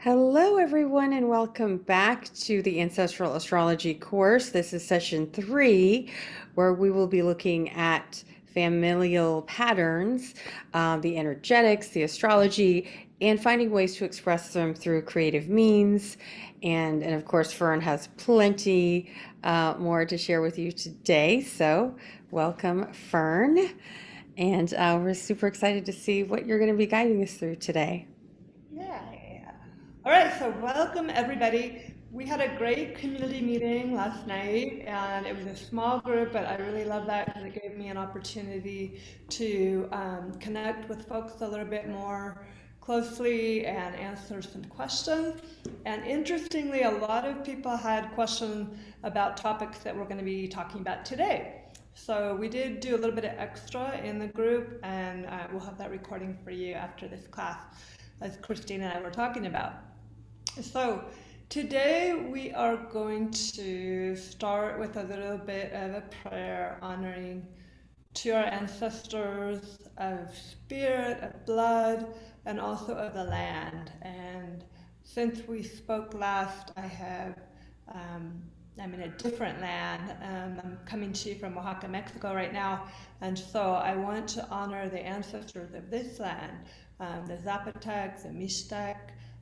Hello, everyone, and welcome back to the Ancestral Astrology course. This is session 3, where we will be looking at familial patterns, the energetics, the astrology, and finding ways to express them through creative means. And of course, Fern has plenty more to share with you today. So, welcome, Fern. And we're super excited to see what you're going to be guiding us through today. Yeah. All right, so welcome everybody. We had a great community meeting last night, and it was a small group, but I really love that because it gave me an opportunity to connect with folks a little bit more closely and answer some questions. And interestingly, a lot of people had questions about topics that we're going to be talking about today. So we did do a little bit of extra in the group, and we'll have that recording for you after this class, as Christine and I were talking about. So today we are going to start with a little bit of a prayer honoring to our ancestors of spirit, of blood, and also of the land. And since we spoke last, I'm in a different land. I'm coming to you from Oaxaca, Mexico right now. And so I want to honor the ancestors of this land, the Zapotecs, the Mixtec,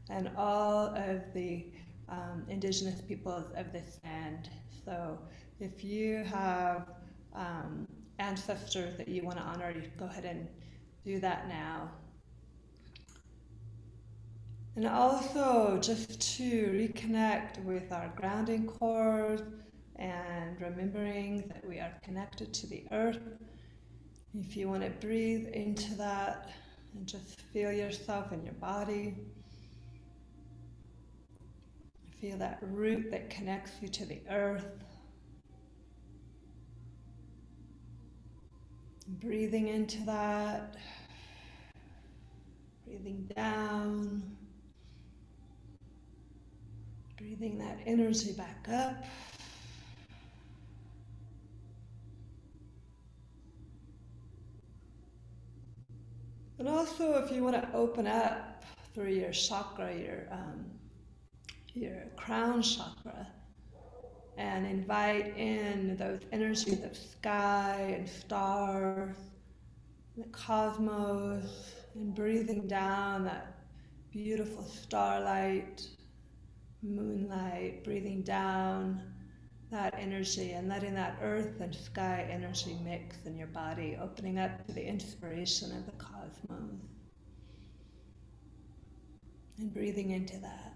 and all of the indigenous peoples of this land. So if you have ancestors that you want to honor, you go ahead and do that now. And also just to reconnect with our grounding cord and remembering that we are connected to the earth. If you want to breathe into that and just feel yourself in your body. Feel that root that connects you to the earth. Breathing into that. Breathing down. Breathing that energy back up. And also, if you want to open up through your chakra, your crown chakra, and invite in those energies of sky and stars, the cosmos, and breathing down that beautiful starlight, moonlight, breathing down that energy and letting that earth and sky energy mix in your body, opening up to the inspiration of the cosmos and breathing into that.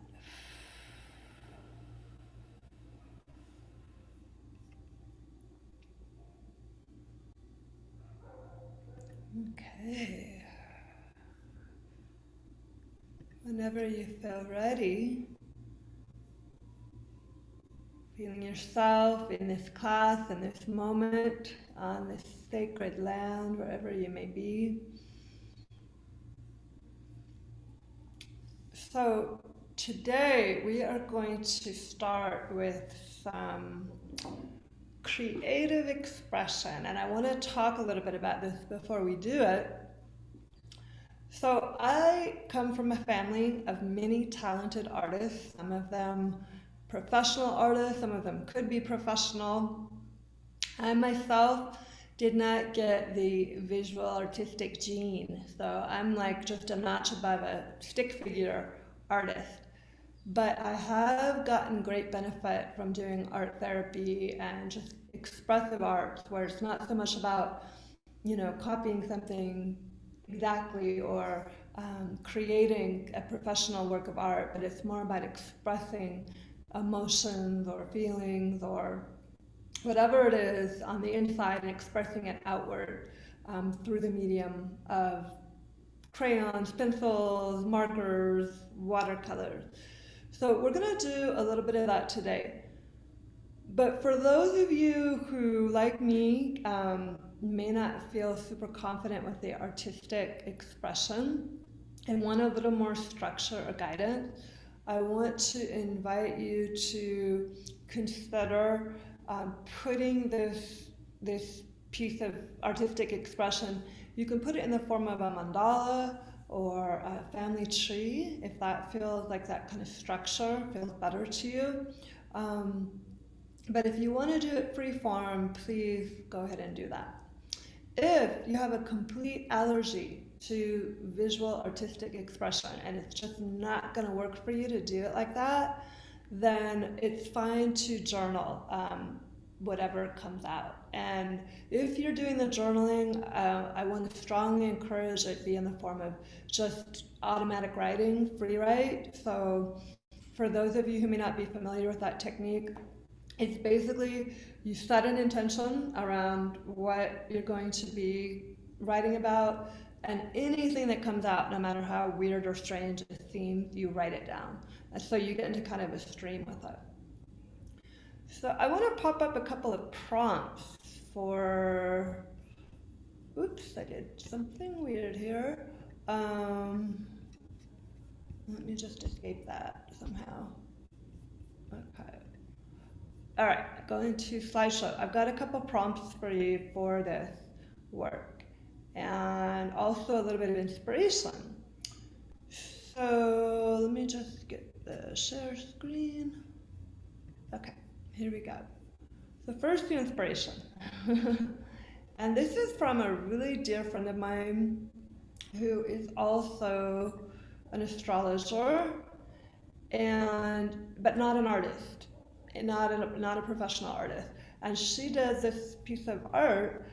Okay. Whenever you feel ready, feeling yourself in this class, in this moment, on this sacred land, wherever you may be. So today we are going to start with some creative expression, and I want to talk a little bit about this before we do it. So I come from a family of many talented artists, some of them professional artists, some of them could be professional. I myself did not get the visual artistic gene, so I'm like just a notch above a stick figure artist. But I have gotten great benefit from doing art therapy and just expressive arts, where it's not so much about, copying something exactly or creating a professional work of art, but it's more about expressing emotions or feelings or whatever it is on the inside and expressing it outward through the medium of crayons, pencils, markers, watercolors. So we're going to do a little bit of that today. But for those of you who, like me, may not feel super confident with the artistic expression and want a little more structure or guidance, I want to invite you to consider putting this piece of artistic expression. You can put it in the form of a mandala, or a family tree, if that feels like that kind of structure feels better to you. Um, but if you want to do it free form, please go ahead and do that. If you have a complete allergy to visual artistic expression and it's just not going to work for you to do it like that, then it's fine to journal whatever comes out. And if you're doing the journaling, I want to strongly encourage it be in the form of just automatic writing, free write. So for those of you who may not be familiar with that technique, it's basically you set an intention around what you're going to be writing about, and anything that comes out, no matter how weird or strange a theme, you write it down. And so you get into kind of a stream with it. So I want to pop up a couple of prompts for. Oops, I did something weird here. Let me just escape that somehow. Okay. All right, going to slideshow. I've got a couple prompts for you for this work and also a little bit of inspiration. So let me just get the share screen. Okay, here we go. So first, the inspiration. And this is from a really dear friend of mine who is also an astrologer but not an artist, not a professional artist. And she does this piece of art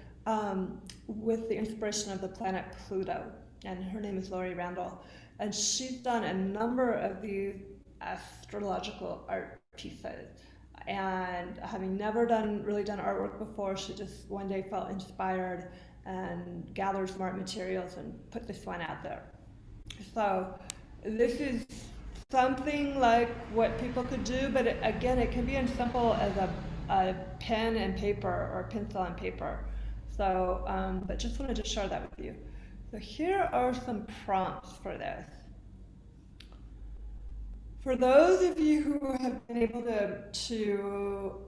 with the inspiration of the planet Pluto. And her name is Lori Randall. And she's done a number of these astrological art pieces. And having never really done artwork before, she just one day felt inspired and gathered some art materials and put this one out there. So this is something like what people could do, but again, it can be as simple as a pen and paper or pencil and paper. So, but just wanted to share that with you. So here are some prompts for this. For those of you who have been able to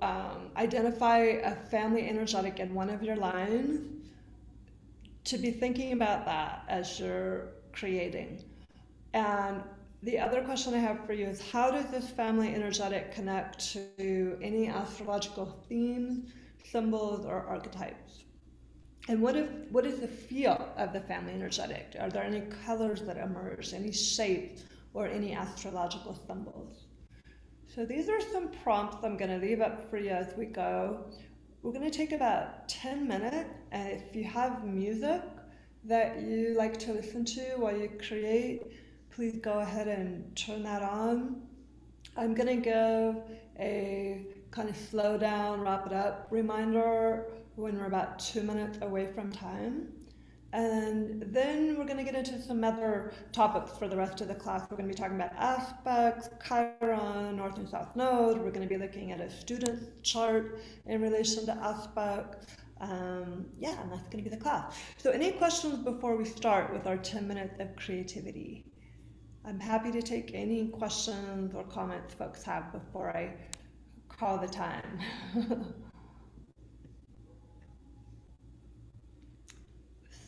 identify a family energetic in one of your lines, to be thinking about that as you're creating. And the other question I have for you is, how does this family energetic connect to any astrological themes, symbols, or archetypes? And what is the feel of the family energetic? Are there any colors that emerge, any shapes, or any astrological symbols? So these are some prompts I'm going to leave up for you as we go. We're going to take about 10 minutes, and if you have music that you like to listen to while you create, please go ahead and turn that on. I'm going to give a kind of slow down, wrap it up reminder when we're about 2 minutes away from time. And then we're going to get into some other topics for the rest of the class. We're going to be talking about aspects, Chiron, North and South Node. We're going to be looking at a student's chart in relation to aspects. Yeah, and that's going to be the class. So any questions before we start with our 10 minutes of creativity? I'm happy to take any questions or comments folks have before I call the time.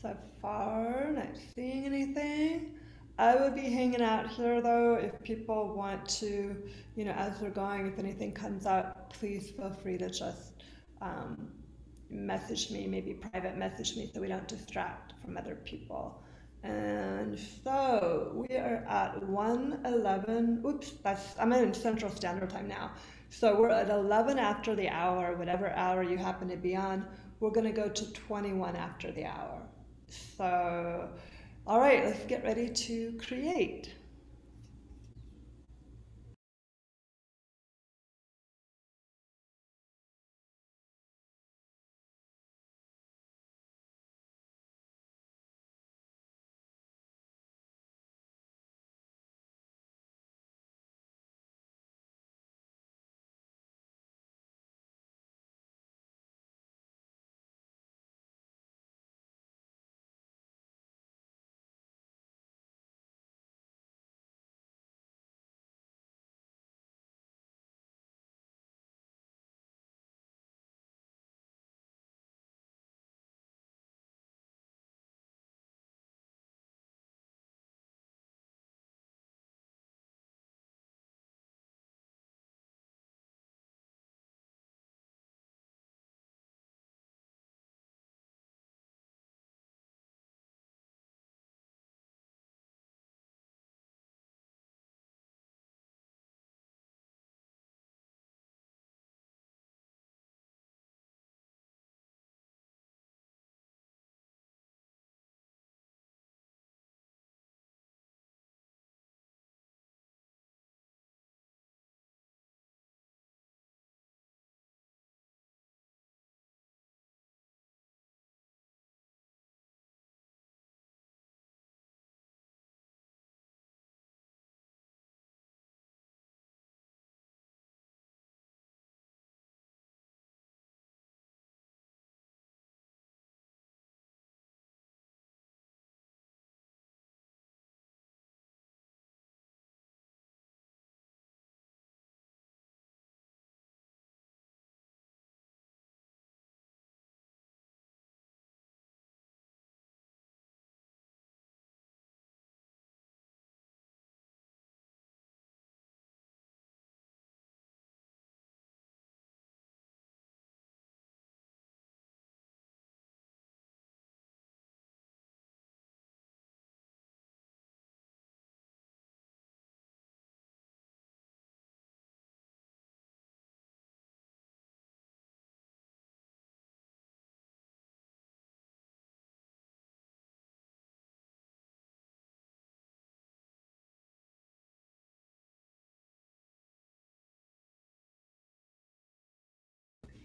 So far, not seeing anything. I would be hanging out here though if people want to, as we're going, if anything comes up, please feel free to just message me, maybe private message me so we don't distract from other people. And so we are at 1:11. Oops, I'm in Central Standard Time now. So we're at 11 after the hour, whatever hour you happen to be on. We're going to go to 21 after the hour. So, all right, let's get ready to create.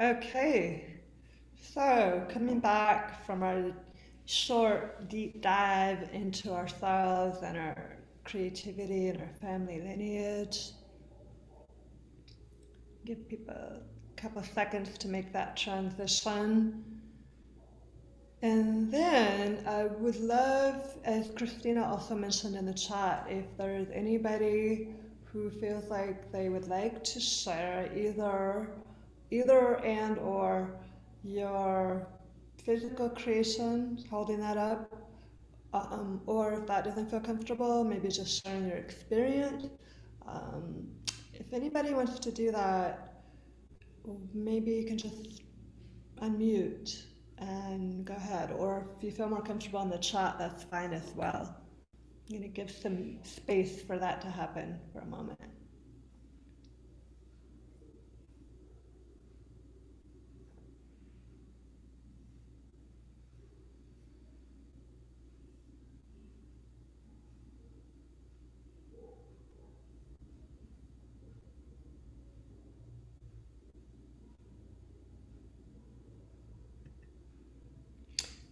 Okay, so coming back from our short deep dive into ourselves and our creativity and our family lineage, give people a couple seconds to make that transition. And then I would love, as Christina also mentioned in the chat, if there's anybody who feels like they would like to share either and or your physical creation, holding that up, or if that doesn't feel comfortable, maybe just sharing your experience. Um, if anybody wants to do that, maybe you can just unmute and go ahead. Or if you feel more comfortable in the chat, that's fine as well. I'm going to give some space for that to happen for a moment.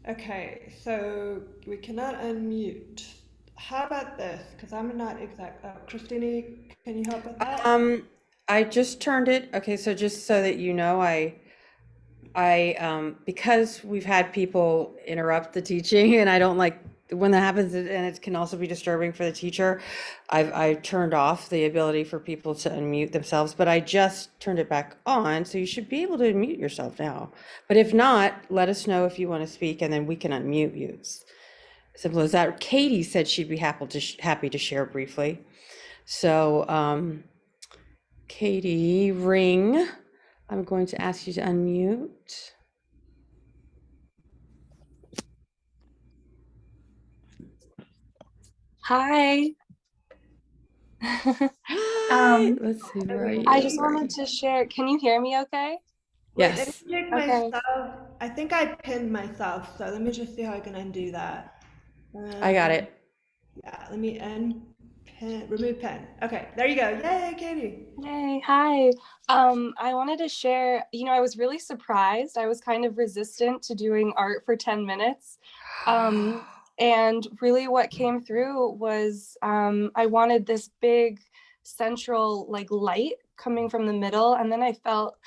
Okay, so we cannot unmute. How about this? Because I'm not exact. Christine, can you help with that? Um, I just turned it. Okay, so just so that you know, because we've had people interrupt the teaching, and I don't like when that happens, and it can also be disturbing for the teacher. I turned off the ability for people to unmute themselves, but I just turned it back on, so you should be able to unmute yourself now. But if not, let us know if you want to speak, and then we can unmute you. It's simple as that. Katie said she'd be happy to share briefly. So, Katie Ring, I'm going to ask you to unmute. Hi. Hi. Let's see, where are you? I just Where are wanted you? to share. Can you hear me okay? Wait, let me Yes. check Okay. myself. I think I pinned myself, so let me just see how I can undo that. I got Um, it. yeah, let me unpin, remove pin. Okay, there you go. Yay, Katie. Yay. Hi. I wanted to share, I was really surprised. I was kind of resistant to doing art for 10 minutes. And really what came through was I wanted this big central like light coming from the middle. And then I felt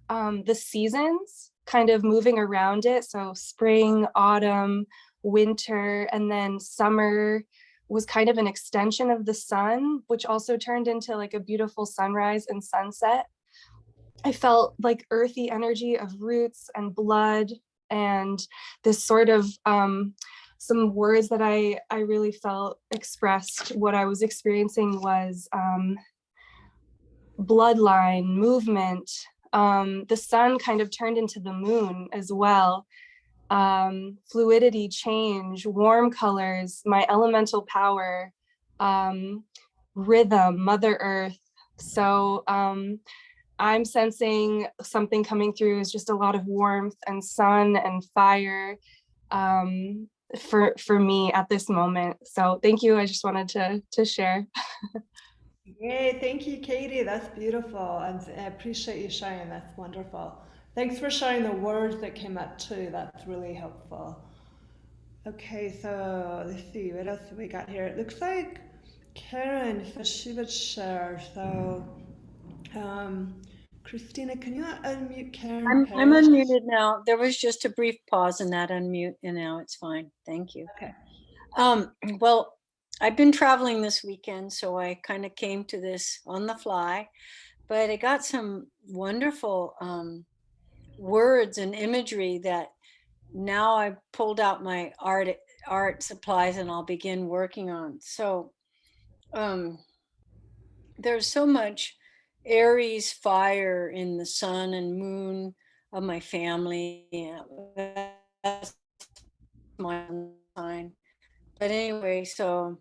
the seasons kind of moving around it. So spring, autumn, winter, and then summer was kind of an extension of the sun, which also turned into like a beautiful sunrise and sunset. I felt like earthy energy of roots and blood and this sort of some words that I really felt expressed what I was experiencing was bloodline, movement. The sun kind of turned into the moon as well. Fluidity, change, warm colors, my elemental power, rhythm, Mother Earth. So I'm sensing something coming through is just a lot of warmth and sun and fire for me at this moment. So thank you. I just wanted to share. Yay, thank you, Katie. That's beautiful. And I appreciate you sharing. That's wonderful. Thanks for sharing the words that came up too. That's really helpful. Okay, so let's see, what else have we got here? It looks like Karen said she would share. So, um, Christina, can you unmute Karen I'm Parrish? unmuted now. There was just a brief pause in that unmute, and now it's fine. Thank you. Okay. Well, I've been traveling this weekend, so I kind of came to this on the fly, but I got some wonderful words and imagery that now I pulled out my art supplies and I'll begin working on. So there's so much Aries fire in the sun and moon of my family. That's my sign. But anyway, so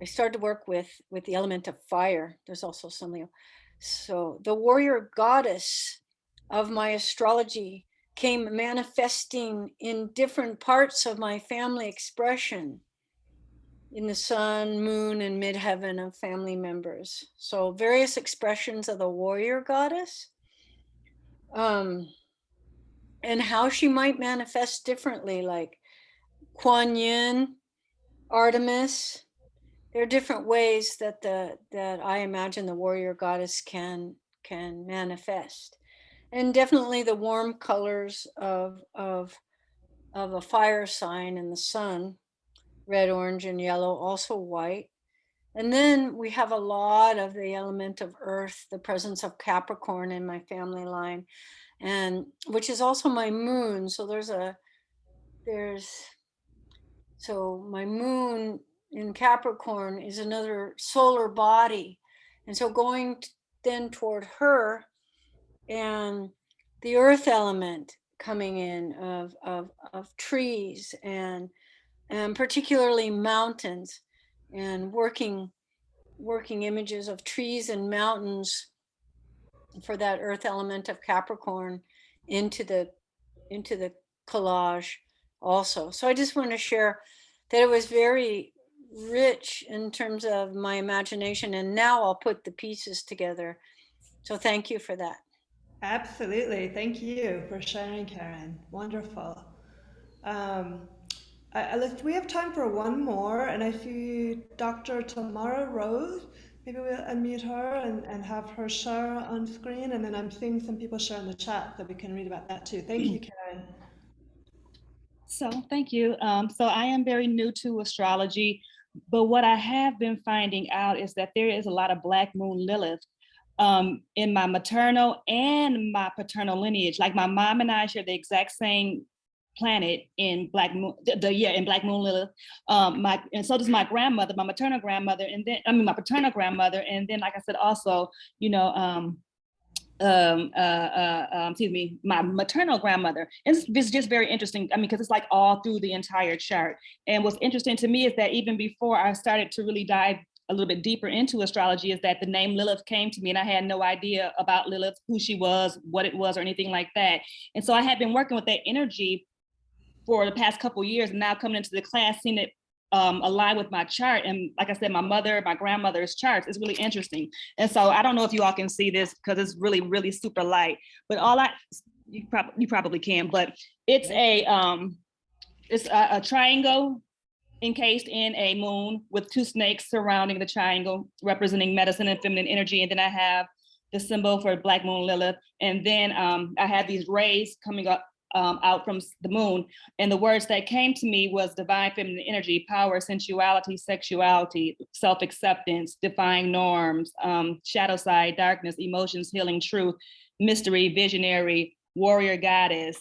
I started to work with the element of fire. There's also some Leo. So the warrior goddess of my astrology came manifesting in different parts of my family expression in the sun, moon, and midheaven of family members. So various expressions of the warrior goddess. and how she might manifest differently, like Kuan Yin, Artemis. There are different ways that I imagine the warrior goddess can manifest, and definitely the warm colors of a fire sign in the sun, red, orange, and yellow, also white. And then we have a lot of the element of earth, the presence of Capricorn in my family line, and which is also my moon. So so my moon in Capricorn is another solar body. And so going then toward her, and the earth element coming in of trees and particularly mountains, and working images of trees and mountains for that earth element of Capricorn into the collage also. So I just want to share that it was very rich in terms of my imagination, and now I'll put the pieces together. So thank you for that. Absolutely. Thank you for sharing, Karen. Wonderful. Um, we have time for one more, and I see Dr. Tamara Rose. Maybe we'll unmute her and have her share on screen, and then I'm seeing some people share in the chat, so we can read about that too. Thank you, Karen. So thank you. So I am very new to astrology, but what I have been finding out is that there is a lot of Black Moon Lilith in my maternal and my paternal lineage. Like my mom and I share the exact same planet in Black Moon, in Black Moon Lilith. And so does my grandmother, my maternal grandmother, and then my paternal grandmother, and then like I said, also, you know, excuse me, my maternal grandmother. And it's just very interesting. I mean, because it's like all through the entire chart. And what's interesting to me is that even before I started to really dive a little bit deeper into astrology, is that the name Lilith came to me, and I had no idea about Lilith, who she was, what it was, or anything like that. And so I had been working with that energy for the past couple of years, and now coming into the class, seeing it align with my chart. And like I said, my grandmother's charts is really interesting. And so I don't know if you all can see this because it's really, really super light, but you probably can, but it's a triangle encased in a moon with two snakes surrounding the triangle, representing medicine and feminine energy. And then I have the symbol for Black Moon Lilith. And then I have these rays coming up out from the moon. And the words that came to me was divine feminine energy, power, sensuality, sexuality, self-acceptance, defying norms, shadow side, darkness, emotions, healing, truth, mystery, visionary, warrior goddess,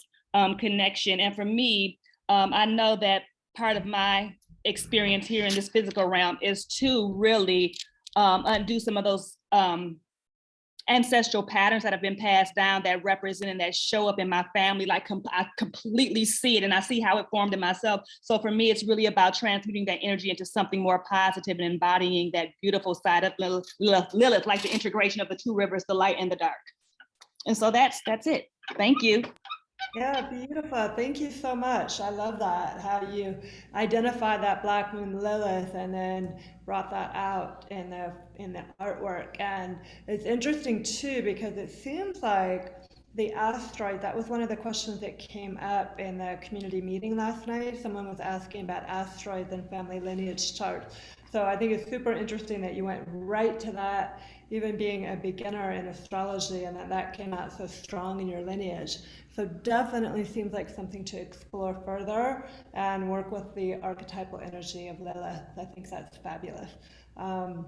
connection. And for me, I know that part of my experience here in this physical realm is to really undo some of those ancestral patterns that have been passed down that represent and that show up in my family. Like I completely see it, and I see how it formed in myself. So for me, it's really about transmuting that energy into something more positive and embodying that beautiful side of Lilith, like the integration of the two rivers, the light and the dark. And so that's it. Thank you. Yeah, beautiful. Thank you so much. I love that, how you identified that Black Moon Lilith and then brought that out in the artwork. And it's interesting too, because it seems like the asteroid, that was one of the questions that came up in the community meeting last night. Someone was asking about asteroids and family lineage charts. So I think it's super interesting that you went right to that, even being a beginner in astrology, and that came out so strong in your lineage. So definitely seems like something to explore further and work with the archetypal energy of Lilith. I think that's fabulous. And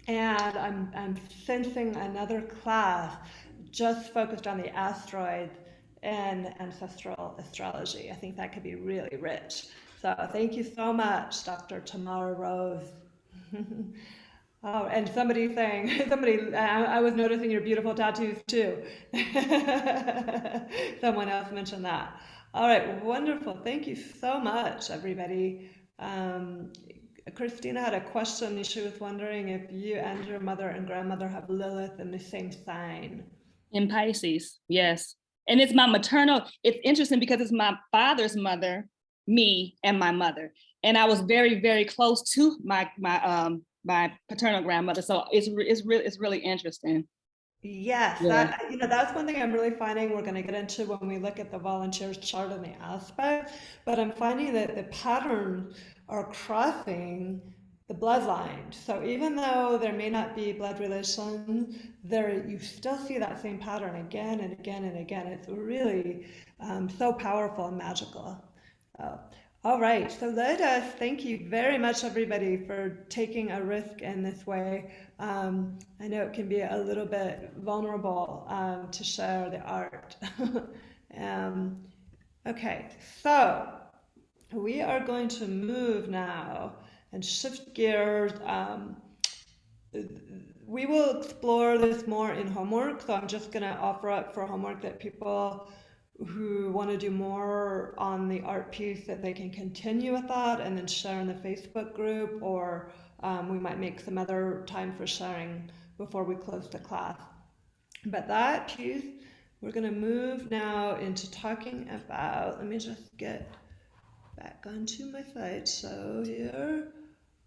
I'm sensing another class just focused on the asteroids and ancestral astrology. I think that could be really rich. So thank you so much, Dr. Tamara Rose. Oh, and somebody saying, I was noticing your beautiful tattoos too. Someone else mentioned that. All right, wonderful. Thank you so much, everybody. Christina had a question. She was wondering if you and your mother and grandmother have Lilith in the same sign. In Pisces, yes. And it's my maternal, it's interesting because it's my father's mother, me, and my mother. And I was very, very close to my paternal grandmother. So it's really interesting. Yes, Yeah. that's one thing I'm really finding we're going to get into when we look at the volunteers chart and the aspect. But I'm finding that the patterns are crossing the bloodline. So even though there may not be blood relation, there you still see that same pattern again and again and again. It's really so powerful and magical. So, all right, so let us thank you very much, everybody, for taking a risk in this way. I know it can be a little bit vulnerable to share the art. um, okay, so we are going to move now and shift gears. We will explore this more in homework, so I'm just going to offer up for homework that people who want to do more on the art piece that they can continue with that and then share in the Facebook group, or we might make some other time for sharing before we close the class. But that piece, we're going to move now into talking about, let me just get back onto my slideshow here.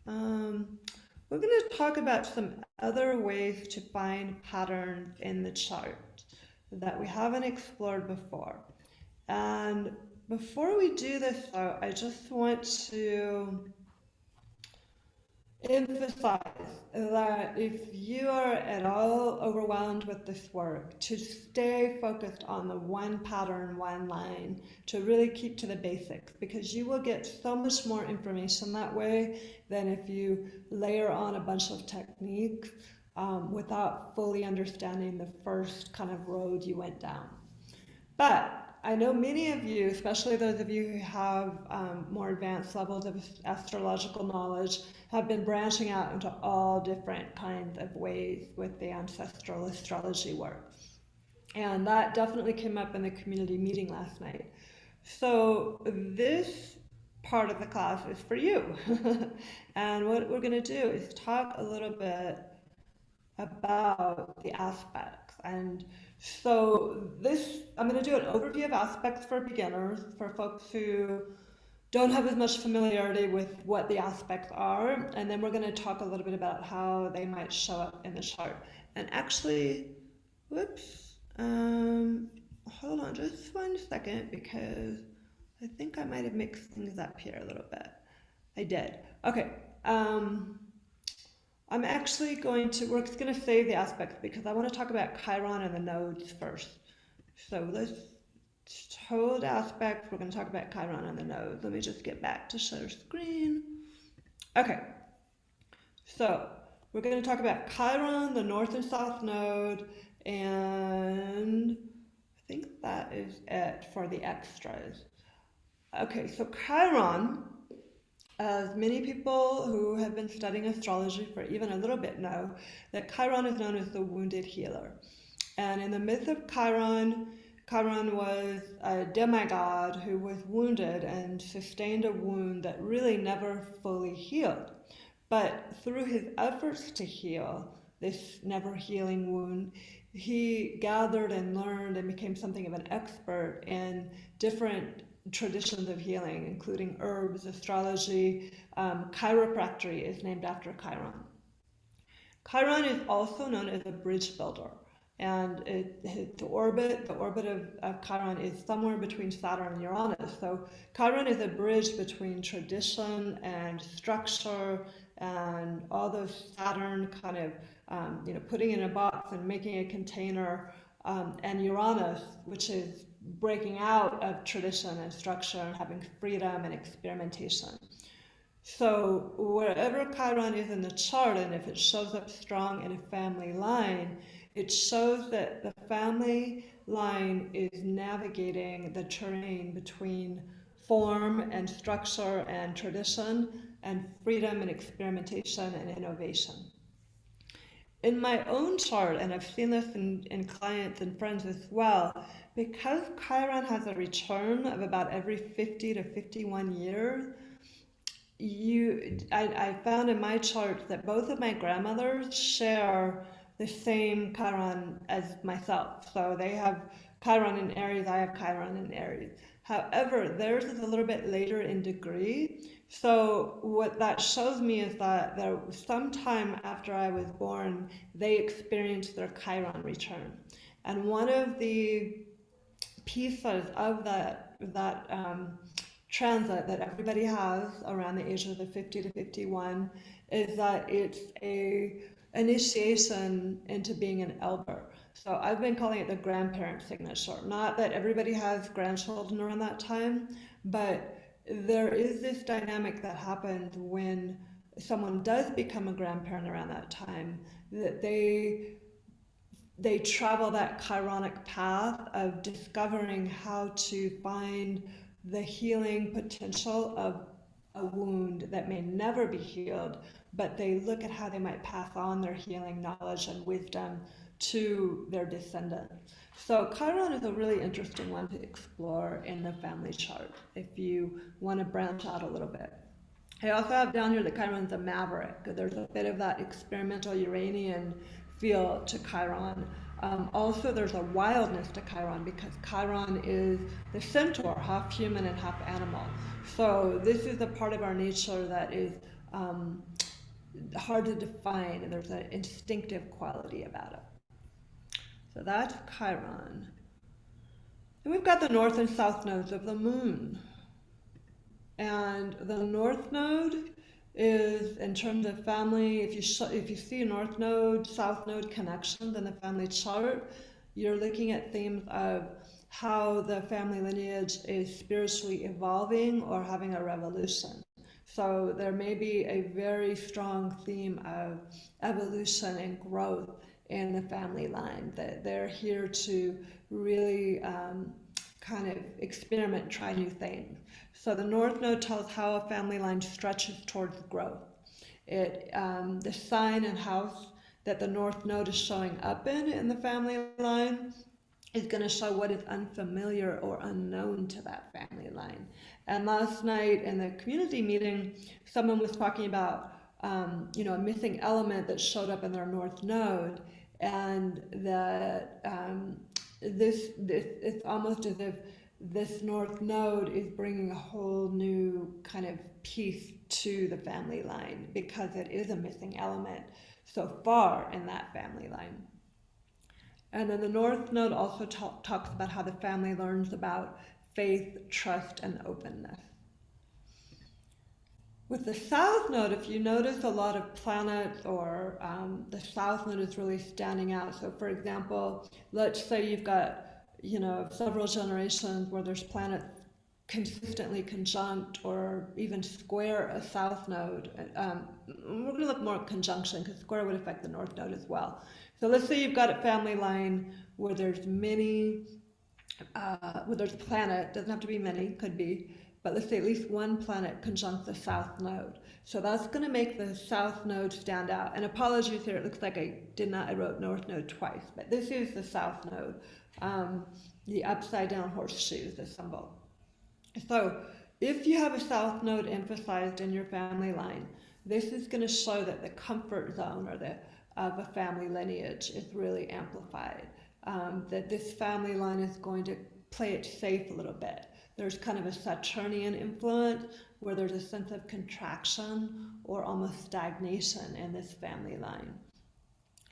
We're going to talk about some other ways to find patterns in the chart that we haven't explored before. And before we do this, though, I just want to emphasize that if you are at all overwhelmed with this work, to stay focused on the one pattern, one line, to really keep to the basics, because you will get so much more information that way than if you layer on a bunch of techniques without fully understanding the first kind of road you went down. But I know many of you, especially those of you who have more advanced levels of astrological knowledge, have been branching out into all different kinds of ways with the ancestral astrology work. And that definitely came up in the community meeting last night. So this part of the class is for you. And what we're going to do is talk a little bit about the aspects. And so I'm going to do an overview of aspects for beginners, for folks who don't have as much familiarity with what the aspects are, and then we're going to talk a little bit about how they might show up in the chart. And actually, whoops, hold on just 1 second, because I think I might have mixed things up here a little bit. I did. Okay. I'm actually we're going to save the aspects because I want to talk about Chiron and the nodes first. So let's hold aspects. We're going to talk about Chiron and the nodes. Let me just get back to share screen. Okay. So we're going to talk about Chiron, the north and south node, and I think that is it for the extras. Okay, so Chiron, as many people who have been studying astrology for even a little bit know, that Chiron is known as the wounded healer. And in the myth of Chiron, Chiron was a demigod who was wounded and sustained a wound that really never fully healed. But through his efforts to heal this never healing wound, he gathered and learned and became something of an expert in different traditions of healing, including herbs, astrology. Chiropractic is named after Chiron. Chiron is also known as a bridge builder, and the orbit of Chiron is somewhere between Saturn and Uranus. So Chiron is a bridge between tradition and structure and all those Saturn kind of putting in a box and making a container, and Uranus, which is breaking out of tradition and structure and having freedom and experimentation. So wherever Chiron is in the chart, and if it shows up strong in a family line, it shows that the family line is navigating the terrain between form and structure and tradition and freedom and experimentation and innovation. In my own chart, and I've seen this in clients and friends as well, because Chiron has a return of about every 50 to 51 years, I found in my chart that both of my grandmothers share the same Chiron as myself. So they have Chiron in Aries, I have Chiron in Aries. However, theirs is a little bit later in degree. So what that shows me is that there sometime after I was born, they experienced their Chiron return. And one of the pieces of that transit that everybody has around the age of the 50 to 51 is that it's a initiation into being an elder. So I've been calling it the grandparent signature. Not that everybody has grandchildren around that time, but there is this dynamic that happens when someone does become a grandparent around that time, that they travel that chironic path of discovering how to find the healing potential of a wound that may never be healed, but they look at how they might pass on their healing knowledge and wisdom to their descendants. So Chiron is a really interesting one to explore in the family chart if you want to branch out a little bit. I also have down here that Chiron's a maverick. There's a bit of that experimental Uranian feel to Chiron. Also, there's a wildness to Chiron because Chiron is the centaur, half human and half animal. So this is a part of our nature that is hard to define, and there's an instinctive quality about it. So that's Chiron. And we've got the north and south nodes of the moon. And the north node is, in terms of family, if you see a north node, south node connections in the family chart, you're looking at themes of how the family lineage is spiritually evolving or having a revolution. So there may be a very strong theme of evolution and growth in the family line, that they're here to really kind of experiment, try new things. So the North Node tells how a family line stretches towards growth. The sign and house that the North Node is showing up in the family line is going to show what is unfamiliar or unknown to that family line. And last night in the community meeting, someone was talking about a missing element that showed up in their North Node, and that it's almost as if this North Node is bringing a whole new kind of piece to the family line because it is a missing element so far in that family line. And then the North Node also talks about how the family learns about faith, trust, and openness. With the South Node, if you notice a lot of planets, or the South Node is really standing out. So for example, let's say you've got several generations where there's planets consistently conjunct or even square a South Node. We're going to look more at conjunction because square would affect the North Node as well. So let's say you've got a family line where there's many, where there's a planet, doesn't have to be many, could be, but let's say at least one planet conjunct the South Node. So that's going to make the South Node stand out. And apologies here, it looks like I wrote North Node twice, but this is the South Node, the upside down horseshoe, the symbol. So if you have a South Node emphasized in your family line, this is going to show that the comfort zone of a family lineage is really amplified, that this family line is going to play it safe a little bit. There's kind of a Saturnian influence where there's a sense of contraction or almost stagnation in this family line.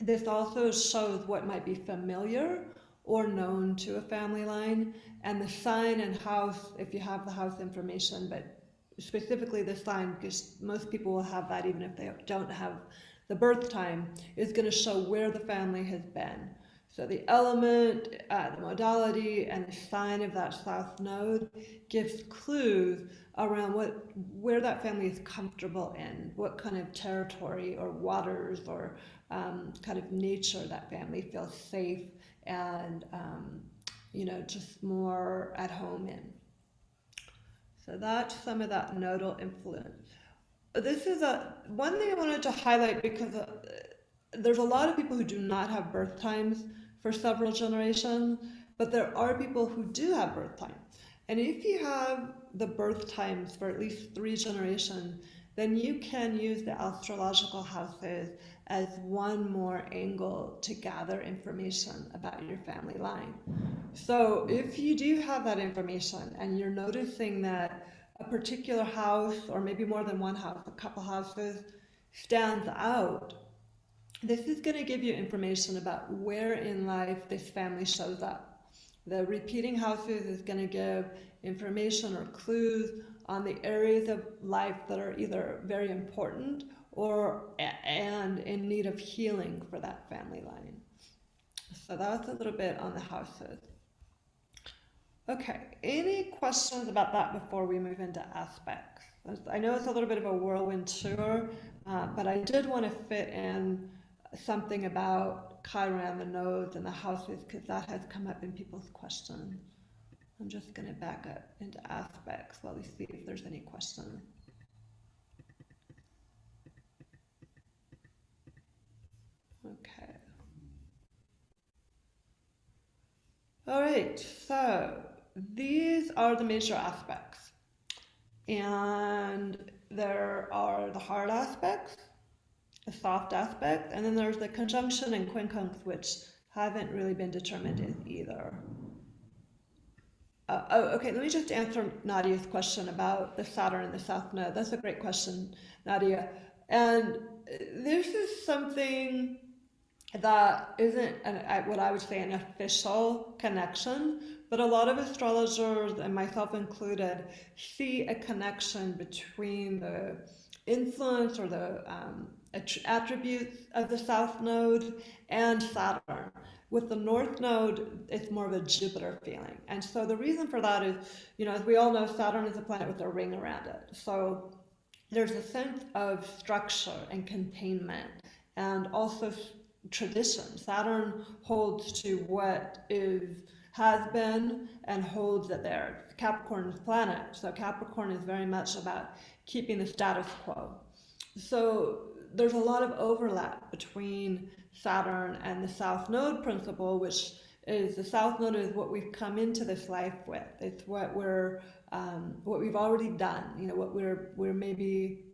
This also shows what might be familiar or known to a family line, and the sign and house, if you have the house information, but specifically the sign, because most people will have that even if they don't have the birth time, is going to show where the family has been. So the element, the modality, and the sign of that South Node gives clues around where that family is comfortable in, what kind of territory or waters or kind of nature that family feels safe and just more at home in. So that's some of that nodal influence. This is one thing I wanted to highlight because there's a lot of people who do not have birth times for several generations, but there are people who do have birth times. And if you have the birth times for at least 3 generations, then you can use the astrological houses as one more angle to gather information about your family line. So if you do have that information and you're noticing that a particular house, or maybe more than one house, a couple houses, stands out, this is going to give you information about where in life this family shows up. The repeating houses is going to give information or clues on the areas of life that are either very important and in need of healing for that family line. So that's a little bit on the houses. Okay, any questions about that before we move into aspects? I know it's a little bit of a whirlwind tour, but I did want to fit in something about Chiron, the nodes, and the houses, because that has come up in people's questions. I'm just going to back up into aspects while we see if there's any questions. Okay. All right, so these are the major aspects. And there are the hard aspects, the soft aspect, and then there's the conjunction and quincunx, which haven't really been determined in either. Okay, let me just answer Nadia's question about the Saturn and the South Node. That's a great question, Nadia. And this is something that isn't what I would say an official connection, but a lot of astrologers, and myself included, see a connection between the influence or the attributes of the South Node and Saturn. With the North Node, it's more of a Jupiter feeling. And so the reason for that is, as we all know, Saturn is a planet with a ring around it. So there's a sense of structure and containment, and also tradition. Saturn holds to what has been and holds it there. Capricorn's planet, so Capricorn is very much about keeping the status quo. So there's a lot of overlap between Saturn and the South Node principle, which is the South Node is what we've come into this life with. It's what what we've already done. What we're maybe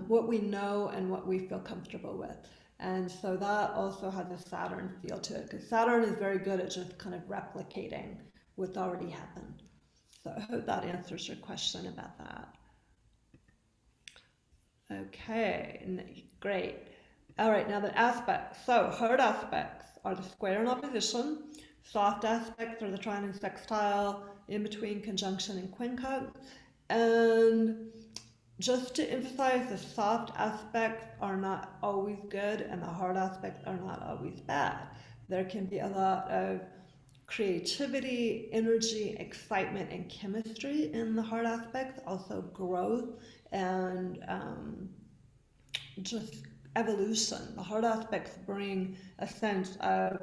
what we know and what we feel comfortable with. And so that also has a Saturn feel to it, because Saturn is very good at just kind of replicating what's already happened. So I hope that answers your question about that. Okay, great. All right, now the aspects. So hard aspects are the square and opposition. Soft aspects are the trine and sextile, in between conjunction and quincunx. And just to emphasize, the soft aspects are not always good and the hard aspects are not always bad. There can be a lot of creativity, energy, excitement, and chemistry in the hard aspects, also growth and just evolution. The hard aspects bring a sense of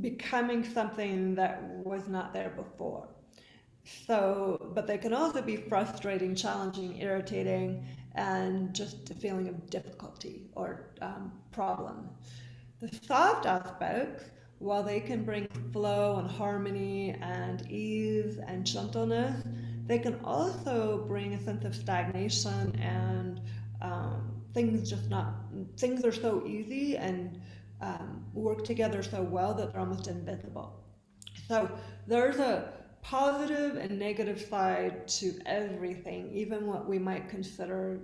becoming something that was not there before. So, but they can also be frustrating, challenging, irritating, and just a feeling of difficulty or problem. The soft aspects, while they can bring flow and harmony and ease and gentleness, they can also bring a sense of stagnation and things are so easy and work together so well that they're almost invisible. So there's a positive and negative side to everything, even what we might consider,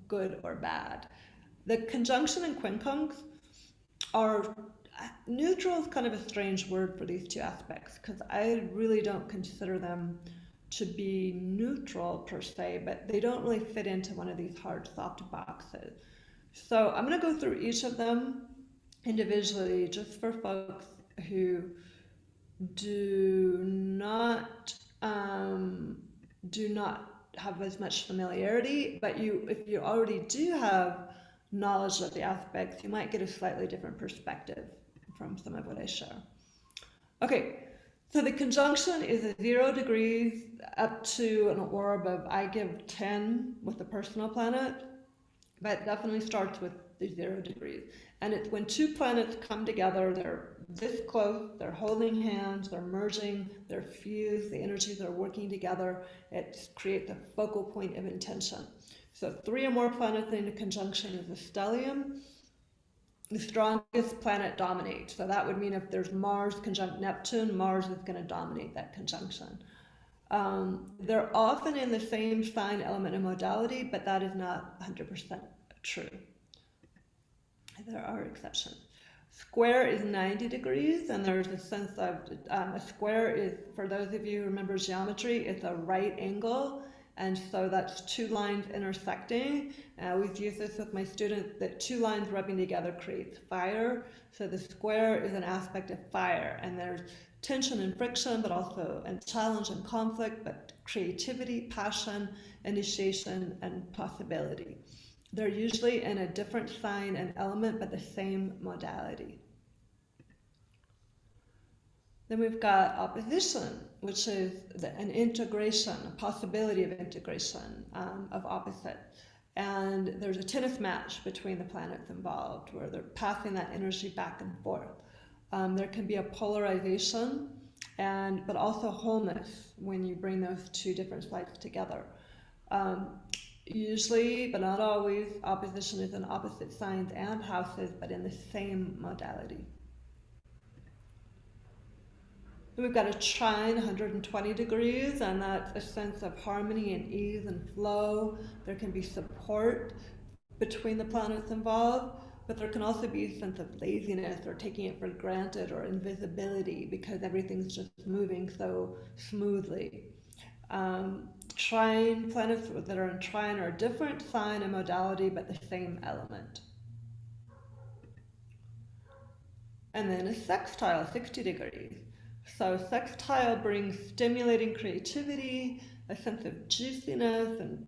good or bad. The conjunction and quincunx are neutral is kind of a strange word for these two aspects, because I really don't consider them to be neutral per se, but they don't really fit into one of these hard soft boxes. So I'm going to go through each of them individually, just for folks who do not have as much familiarity, but if you already do have knowledge of the aspects, you might get a slightly different perspective from some of what I share. Okay, so the conjunction is a 0 degrees up to an orb of, I give 10 with the personal planet, but it definitely starts with the 0 degrees. And it's when two planets come together, they're this close, they're holding hands, they're merging, they're fused, the energies are working together, it creates a focal point of intention. So 3 or more planets in a conjunction is a stellium. The strongest planet dominates. So that would mean if there's Mars conjunct Neptune, Mars is going to dominate that conjunction. They're often in the same sign, element, and modality, but that is not 100% true. There are exceptions. Square is 90 degrees, and there's a sense of a square is, for those of you who remember geometry, it's a right angle, and so that's 2 lines intersecting. I always use this with my students, that 2 lines rubbing together creates fire. So the square is an aspect of fire, and there's tension and friction, but also and challenge and conflict, but creativity, passion, initiation, and possibility. They're usually in a different sign and element, but the same modality. Then we've got opposition, which is an integration, a possibility of integration of opposites. And there's a tennis match between the planets involved where they're passing that energy back and forth. There can be a polarization, but also wholeness when you bring those 2 different sides together. Usually, but not always, opposition is in opposite signs and houses, but in the same modality. So we've got a trine, 120 degrees, and that's a sense of harmony and ease and flow. There can be support between the planets involved, but there can also be a sense of laziness or taking it for granted or invisibility because everything's just moving so smoothly. Trine, planets that are in trine are a different sign and modality, but the same element. And then a sextile, 60 degrees. So sextile brings stimulating creativity, a sense of juiciness, and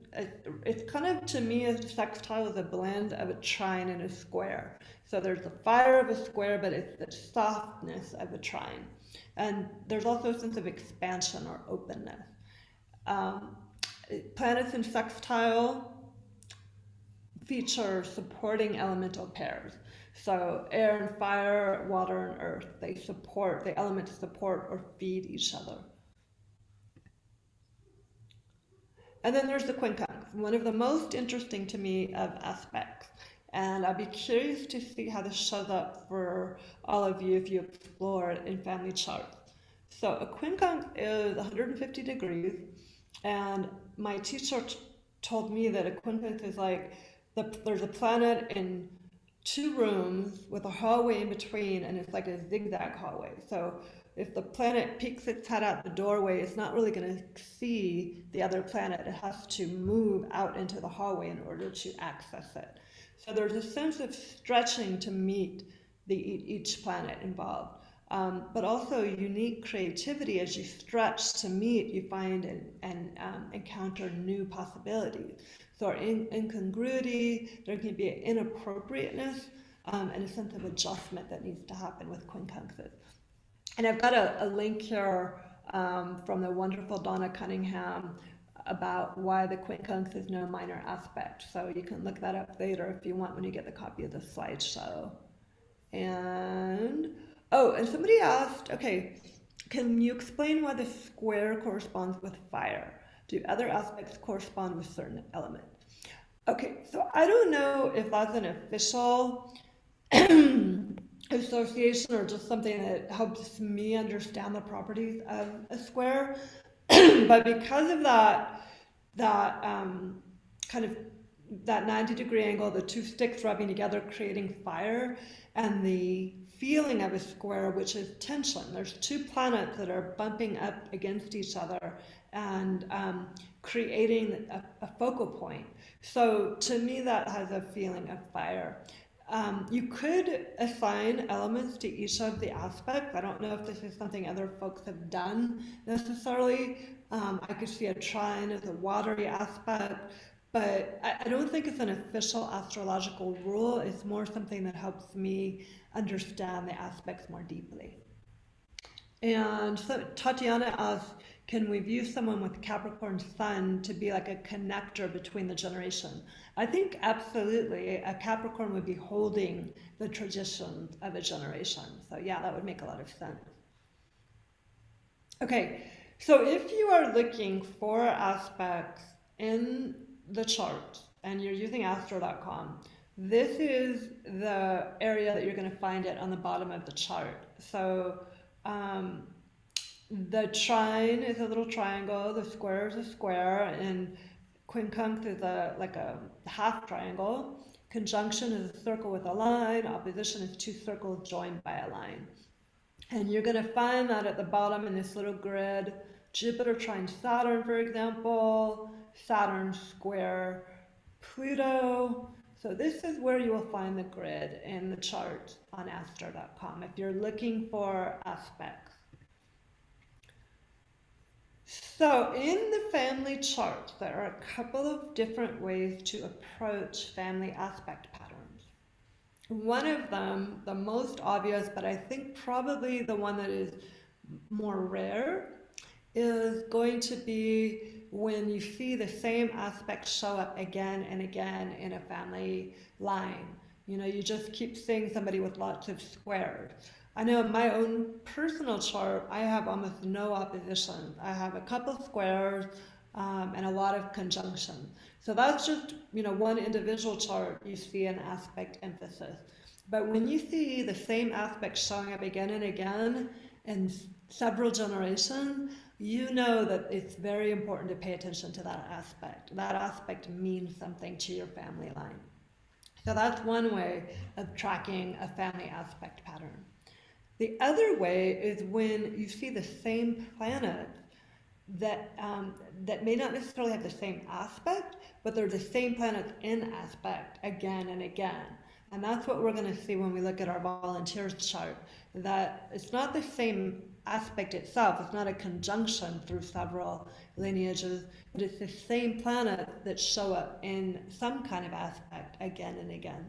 it's kind of, to me, a sextile is a blend of a trine and a square. So there's the fire of a square, but it's the softness of a trine. And there's also a sense of expansion or openness. Planets in sextile feature supporting elemental pairs. So air and fire, water and earth, the elements support or feed each other. And then there's the quincunx, one of the most interesting to me of aspects. And I'd be curious to see how this shows up for all of you if you explore it in family charts. So a quincunx is 150 degrees, and my teacher told me that a quincunx is like there's a planet in 2 rooms with a hallway in between, and it's like a zigzag hallway. So if the planet peeks its head out the doorway, it's not really going to see the other planet. It has to move out into the hallway in order to access it. So there's a sense of stretching to meet each planet involved. But also unique creativity. As you stretch to meet, you find and encounter new possibilities. So our incongruity, there can be an inappropriateness and a sense of adjustment that needs to happen with quincunxes. And I've got a link here from the wonderful Donna Cunningham about why the quincunx is no minor aspect. So you can look that up later if you want when you get the copy of the slideshow. And somebody asked, okay, can you explain why the square corresponds with fire? Do other aspects correspond with certain elements? Okay, so I don't know if that's an official association or just something that helps me understand the properties of a square. But because of that kind of that 90-degree angle, the 2 sticks rubbing together creating fire, and the feeling of a square, which is tension. There's 2 planets that are bumping up against each other and creating a focal point. So to me, that has a feeling of fire. You could assign elements to each of the aspects. I don't know if this is something other folks have done necessarily. I could see a trine as a watery aspect, but I don't think it's an official astrological rule. It's more something that helps me understand the aspects more deeply. And so Tatiana asked, can we view someone with Capricorn sun to be like a connector between the generation? I think absolutely a Capricorn would be holding the traditions of a generation. So yeah, that would make a lot of sense. Okay, so if you are looking for aspects in the chart and you're using astro.com, this is the area that you're going to find it on the bottom of the chart. So the trine is a little triangle, the square is a square, and quincunx is like a half triangle. Conjunction is a circle with a line. Opposition is two circles joined by a line. And you're going to find that at the bottom in this little grid. Jupiter trine Saturn, for example, Saturn square Pluto. So this is where you will find the grid in the chart on astro.com if you're looking for aspects. So in the family chart, there are a couple of different ways to approach family aspect patterns. One of them, the most obvious, but I think probably the one that is more rare, is going to be when you see the same aspect show up again and again in a family line. You know, you just keep seeing somebody with lots of squares. I know in my own personal chart, I have almost no opposition. I have a couple squares and a lot of conjunction. So that's just, you know, one individual chart, you see an aspect emphasis. But when you see the same aspect showing up again and again in several generations, you know that it's very important to pay attention to that aspect. That aspect means something to your family line. So that's one way of tracking a family aspect pattern. The other way is when you see the same planet that may not necessarily have the same aspect, but they're the same planets in aspect again and again. And that's what we're going to see when we look at our volunteers chart, that it's not the same aspect itself, it's not a conjunction through several lineages, but it's the same planet that show up in some kind of aspect again and again.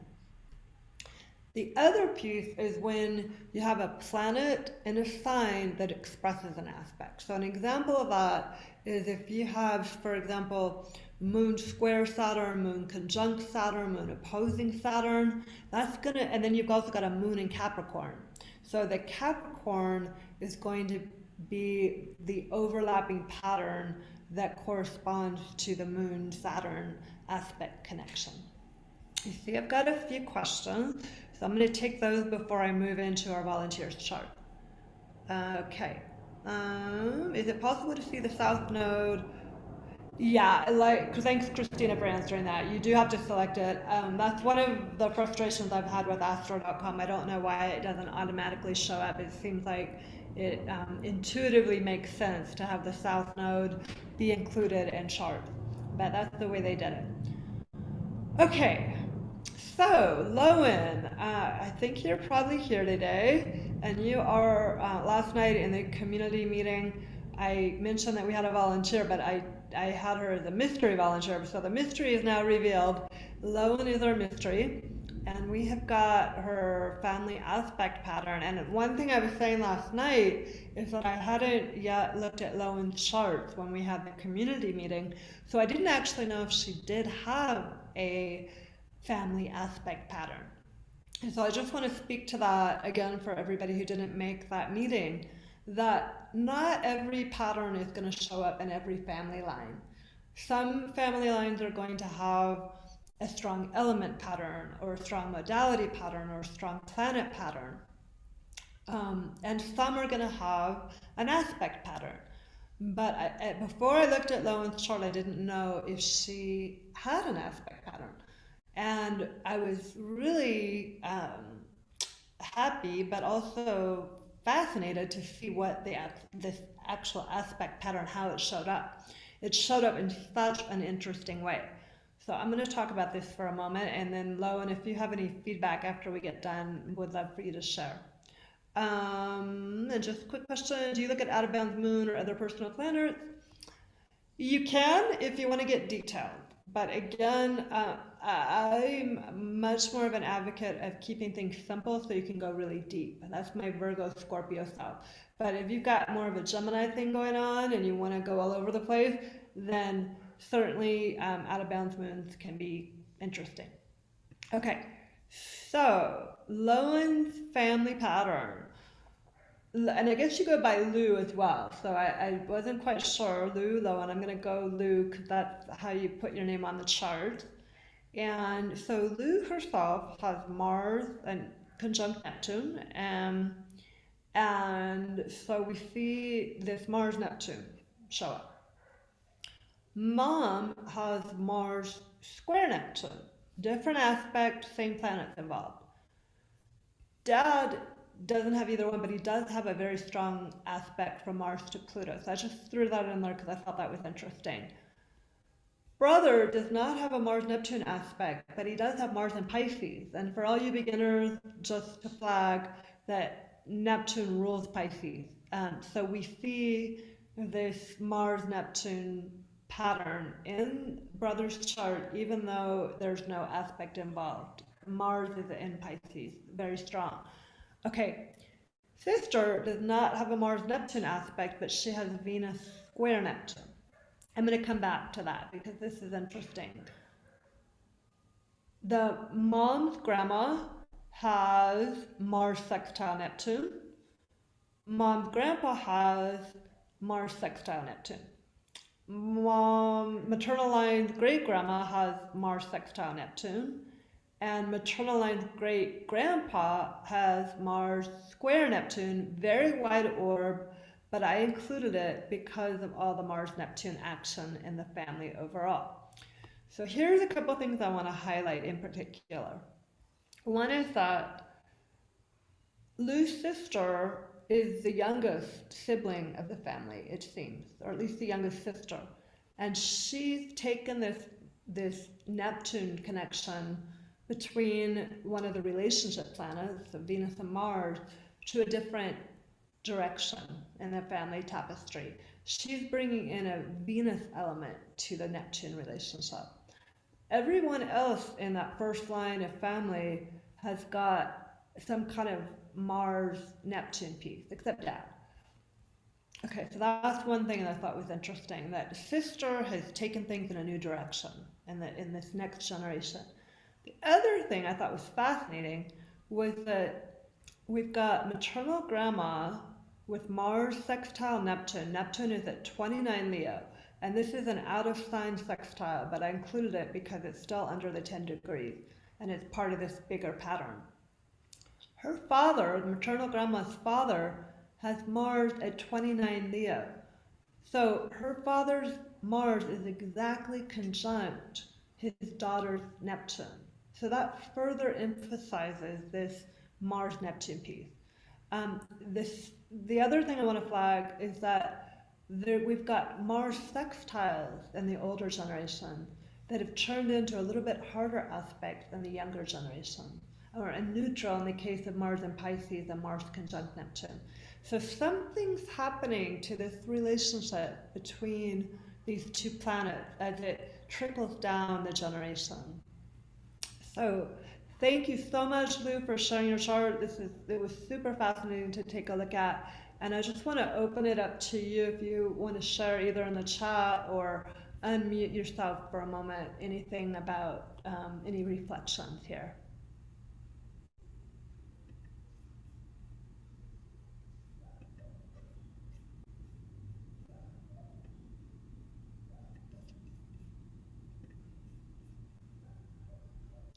The other piece is when you have a planet in a sign that expresses an aspect. So an example of that is if you have, for example, moon square Saturn, moon conjunct Saturn, moon opposing Saturn, that's gonna, and then you've also got a moon in Capricorn. So the Capricorn is going to be the overlapping pattern that corresponds to the moon Saturn aspect connection. You see, I've got a few questions, so I'm going to take those before I move into our volunteers chart. Okay. Is it possible to see the south node? Yeah, like, thanks Christina for answering that. You do have to select it. That's one of the frustrations I've had with astro.com. I don't know why it doesn't automatically show up. It seems like it intuitively makes sense to have the south node be included in chart, but that's the way they did it. Okay, so Lowen, I think you're probably here today, and you are, last night in the community meeting, I mentioned that we had a volunteer, but I had her as a mystery volunteer, so the mystery is now revealed. Lowen is our mystery, and we have got her family aspect pattern. And one thing I was saying last night is that I hadn't yet looked at Lowen's charts when we had the community meeting, so I didn't actually know if she did have a family aspect pattern. And so I just want to speak to that again for everybody who didn't make that meeting, that not every pattern is going to show up in every family line. Some family lines are going to have a strong element pattern or a strong modality pattern or a strong planet pattern. And some are going to have an aspect pattern. But before I looked at Lowen's chart, I didn't know if she had an aspect pattern. And I was really happy, but also fascinated to see what this actual aspect pattern, how it showed up. It showed up in such an interesting way. So I'm going to talk about this for a moment, and then Lowen, if you have any feedback after we get done, would love for you to share. And just a quick question, do you look at out of bounds moon or other personal planets? You can if you want to get detailed. But again, I'm much more of an advocate of keeping things simple so you can go really deep. And that's my Virgo Scorpio self. But if you've got more of a Gemini thing going on and you want to go all over the place, then certainly out of bounds moons can be interesting. Okay, so Lowen's family pattern. And I guess you go by Lou as well. So I wasn't quite sure. Lou, Lowen. I'm going to go Lou because that's how you put your name on the chart. And so Lou herself has Mars and conjunct Neptune, and so we see this Mars Neptune show up. Mom has Mars square Neptune, different aspect, same planets involved. Dad doesn't have either one, but he does have a very strong aspect from Mars to Pluto. So I just threw that in there because I thought that was interesting. Brother does not have a Mars Neptune aspect, but he does have Mars in Pisces. And for all you beginners, just to flag that Neptune rules Pisces. So we see this Mars Neptune pattern in brother's chart, even though there's no aspect involved. Mars is in Pisces, very strong. Okay, sister does not have a Mars Neptune aspect, but she has Venus square Neptune. I'm going to come back to that because this is interesting. The mom's grandma has Mars sextile Neptune. Mom's grandpa has Mars sextile Neptune. Maternal line's great grandma has Mars sextile Neptune. And maternal line's great grandpa has Mars square Neptune, very wide orb, but I included it because of all the Mars Neptune action in the family overall. So here's a couple things I want to highlight in particular. One is that Lou's sister is the youngest sibling of the family, it seems, or at least the youngest sister. And she's taken this Neptune connection between one of the relationship planets, so Venus and Mars, to a different direction in the family tapestry. She's bringing in a Venus element to the Neptune relationship. Everyone else in that first line of family has got some kind of Mars Neptune piece, except Dad. Okay, so that's one thing that I thought was interesting, that sister has taken things in a new direction in this next generation. The other thing I thought was fascinating was that we've got maternal grandma with Mars sextile Neptune. Neptune is at 29 Leo, and this is an out of sign sextile, but I included it because it's still under the 10 degrees, and it's part of this bigger pattern. Her father, the maternal grandma's father, has Mars at 29 Leo. So her father's Mars is exactly conjunct his daughter's Neptune. So that further emphasizes this Mars-Neptune piece. The other thing I want to flag is that we've got Mars sextiles in the older generation that have turned into a little bit harder aspects than the younger generation, or a neutral in the case of Mars and Pisces and Mars conjunct Neptune. So something's happening to this relationship between these two planets as it trickles down the generation. So thank you so much, Lou, for sharing your chart. It was super fascinating to take a look at. And I just want to open it up to you if you want to share either in the chat or unmute yourself for a moment, anything about any reflections here.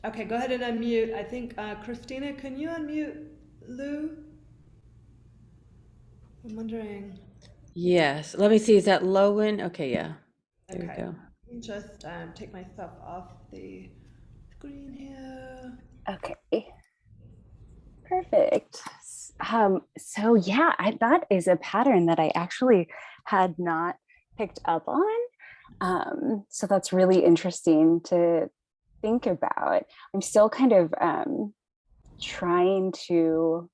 Okay, go ahead and unmute. I think, Christina, can you unmute Lou? I'm wondering. Yes. Let me see. Is that Lowen? Okay, yeah. There Okay. we go. Let me just take myself off the screen here. Okay, perfect. So yeah, that is a pattern that I actually had not picked up on. So that's really interesting to think about. I'm still kind of trying to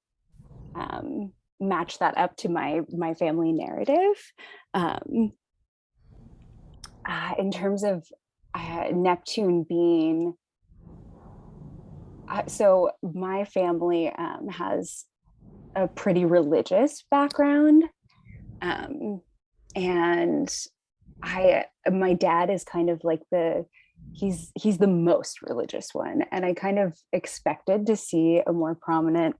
match that up to my family narrative. In terms of Neptune being, so my family has a pretty religious background, and my dad is kind of like he's the most religious one, and I kind of expected to see a more prominent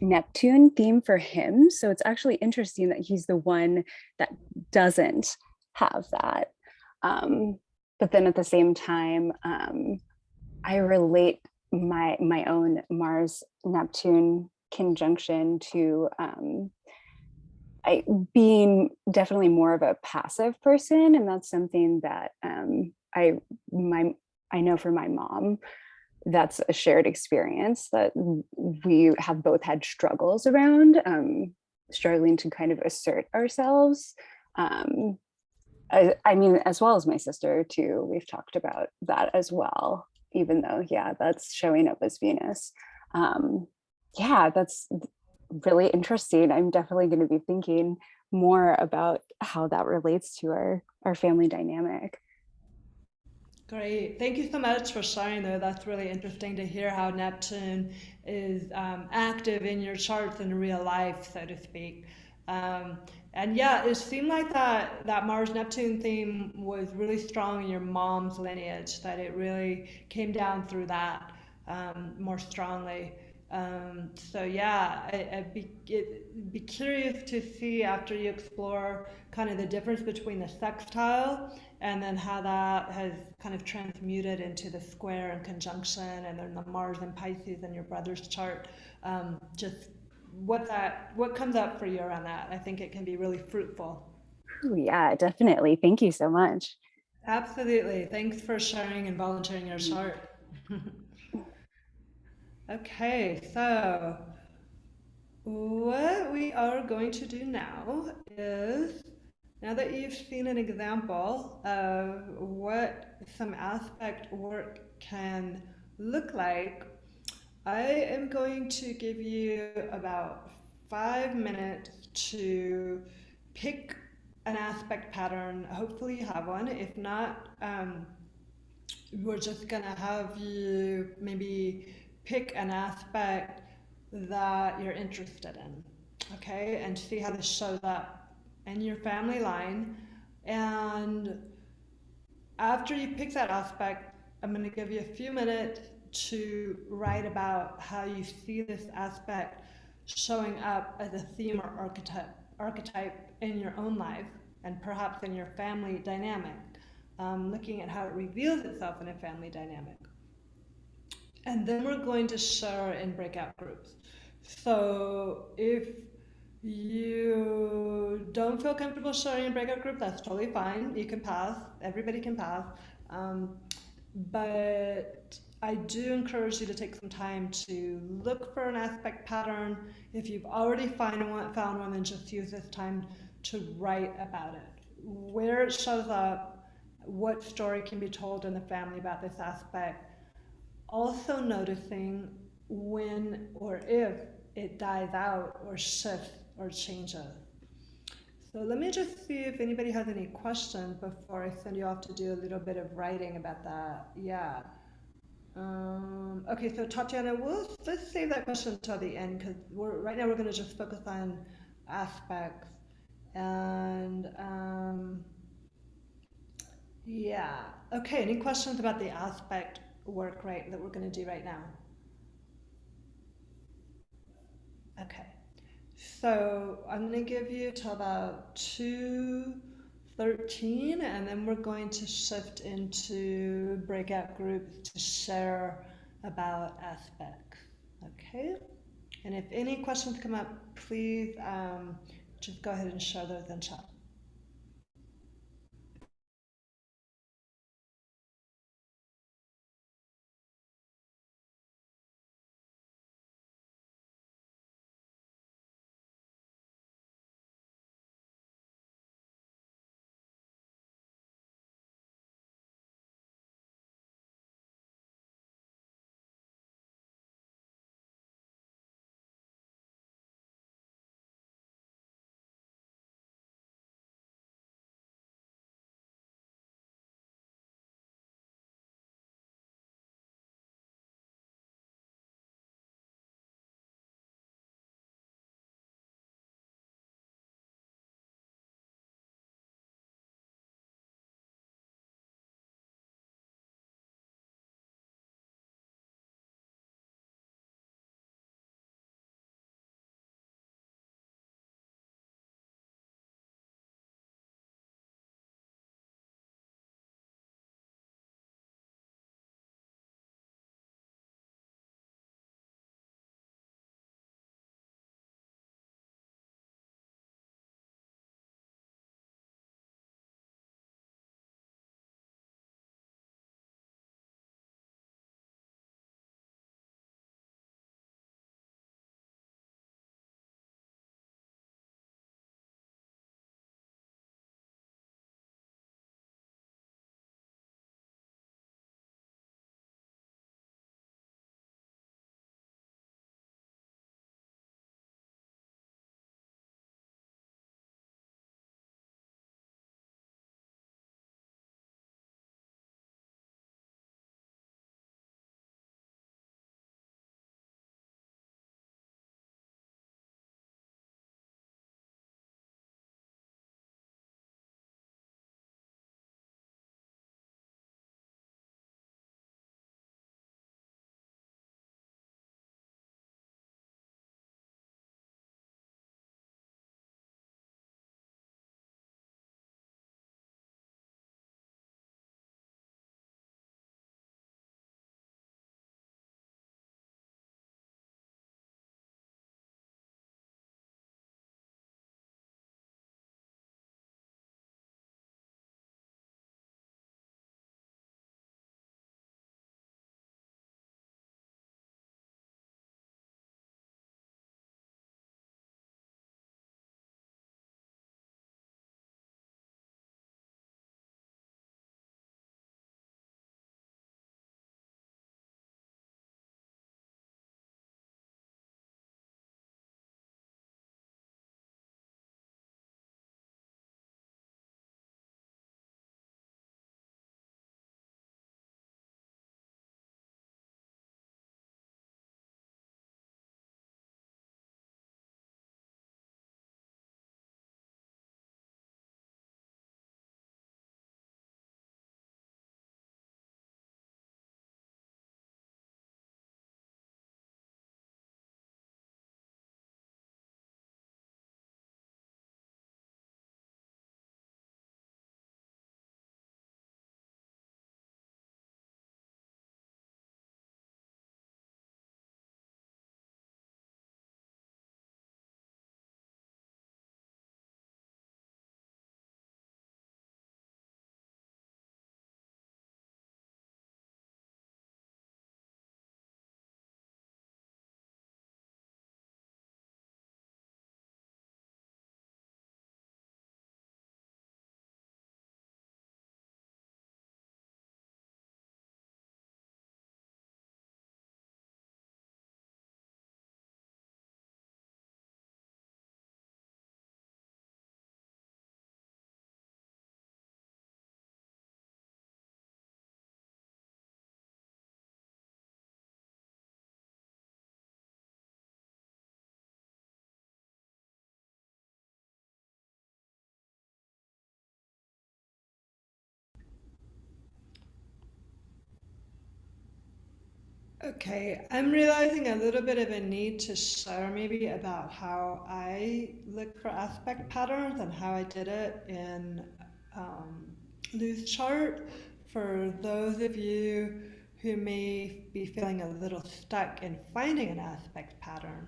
Neptune theme for him. So it's actually interesting that he's the one that doesn't have that. But then at the same time, I relate my own Mars Neptune conjunction to I being definitely more of a passive person, and that's something that my I know for my mom, that's a shared experience that we have both had struggles around, struggling to kind of assert ourselves. Um, I mean, as well as my sister too, we've talked about that as well, even though, yeah, that's showing up as Venus. Yeah, that's really interesting. I'm definitely going to be thinking more about how that relates to our family dynamic. Great. Thank you so much for sharing, though. That's really interesting to hear how Neptune is active in your charts in real life, so to speak. Um, and yeah, it seemed like that Mars Neptune theme was really strong in your mom's lineage, that it really came down through that more strongly. So yeah, I'd be curious to see after you explore kind of the difference between the sextile and then how that has kind of transmuted into the square and conjunction, and then the Mars and Pisces in your brother's chart. Just what comes up for you around that. I think it can be really fruitful. Ooh, yeah, definitely. Thank you so much. Absolutely. Thanks for sharing and volunteering your chart. Okay, so what we are going to do now is, now that you've seen an example of what some aspect work can look like, I am going to give you about 5 minutes to pick an aspect pattern. Hopefully, you have one. If not, we're just gonna have you maybe pick an aspect that you're interested in, okay, and see how this shows up in your family line. And after you pick that aspect, I'm going to give you a few minutes to write about how you see this aspect showing up as a theme or archetype in your own life and perhaps in your family dynamic, looking at how it reveals itself in a family dynamic. And then we're going to share in breakout groups. So if you don't feel comfortable sharing in breakout group, that's totally fine. You can pass. Everybody can pass. Um, but I do encourage you to take some time to look for an aspect pattern. If you've already found one, then just use this time to write about it. Where it shows up, what story can be told in the family about this aspect, also noticing when or if it dies out or shifts or changes. So let me just see if anybody has any questions before I send you off to do a little bit of writing about that. Yeah. Okay, so Tatiana, let's save that question until the end because right now we're going to just focus on aspects. And yeah. Okay, any questions about the aspect work right that we're going to do right now? Okay, so I'm going to give you till about 2:13, and then we're going to shift into breakout groups to share about aspects. Okay, and if any questions come up, please just go ahead and share those in chat. Okay, I'm realizing a little bit of a need to share maybe about how I look for aspect patterns and how I did it in um, Lou's chart. For those of you who may be feeling a little stuck in finding an aspect pattern.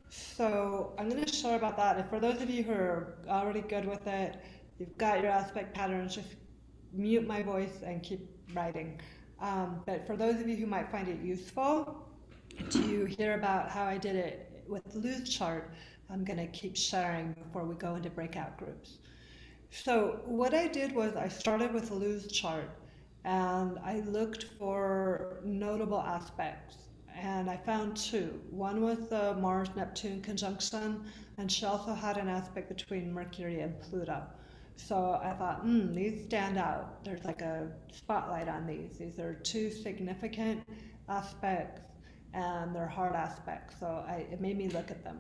So I'm going to share about that. And for those of you who are already good with it, you've got your aspect patterns, just mute my voice and keep writing. But for those of you who might find it useful to hear about how I did it with the Luz chart, I'm going to keep sharing before we go into breakout groups. So what I did was I started with the Luz chart and I looked for notable aspects. And I found two. One was the Mars-Neptune conjunction, and she also had an aspect between Mercury and Pluto. So I thought, these stand out. There's like a spotlight on these. These are two significant aspects, and they're hard aspects. So it made me look at them.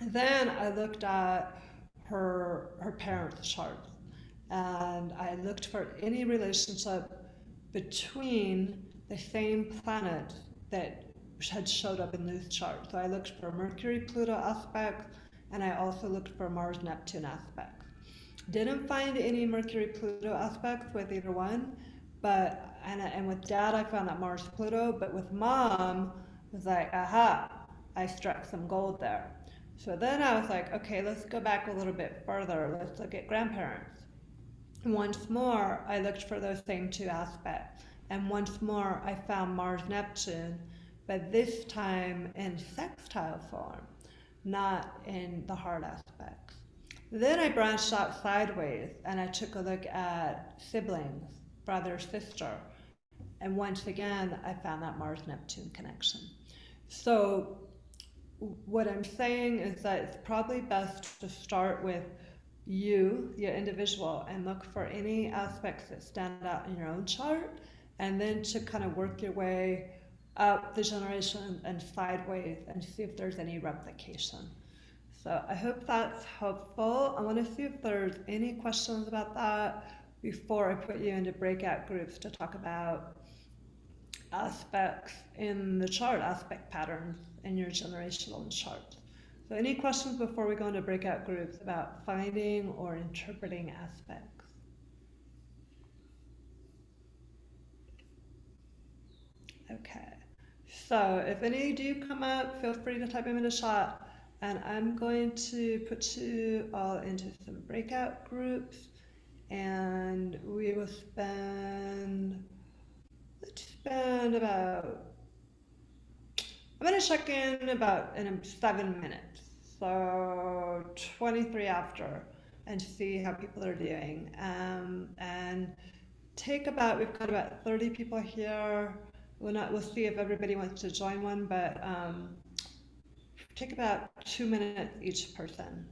Then I looked at her parents' charts, and I looked for any relationship between the same planet that had showed up in this chart. So I looked for Mercury Pluto aspects, and I also looked for Mars Neptune aspects. Didn't find any Mercury Pluto aspects with either one, but and with Dad I found that Mars Pluto, but with Mom I was like, aha, I struck some gold there. So then I was like, okay, let's go back a little bit further. Let's look at grandparents. Once more, I looked for those same two aspects. And once more, I found Mars Neptune, but this time in sextile form, not in the hard aspects. Then I branched out sideways and I took a look at siblings, brother, sister. And once again, I found that Mars Neptune connection. So what I'm saying is that it's probably best to start with you, your individual, and look for any aspects that stand out in your own chart, and then to kind of work your way up the generation and sideways and see if there's any replication. So I hope that's helpful. I want to see if there's any questions about that before I put you into breakout groups to talk about aspects in the chart, aspect patterns in your generational chart. So any questions before we go into breakout groups about finding or interpreting aspects? Okay, so if any do come up, feel free to type them in the chat, and I'm going to put you all into some breakout groups, and we will let's spend about, I'm going to check in about in 7 minutes, so 23 after, and see how people are doing. And take about, we've got about 30 people here. We'll see if everybody wants to join one, but take about 2 minutes each person.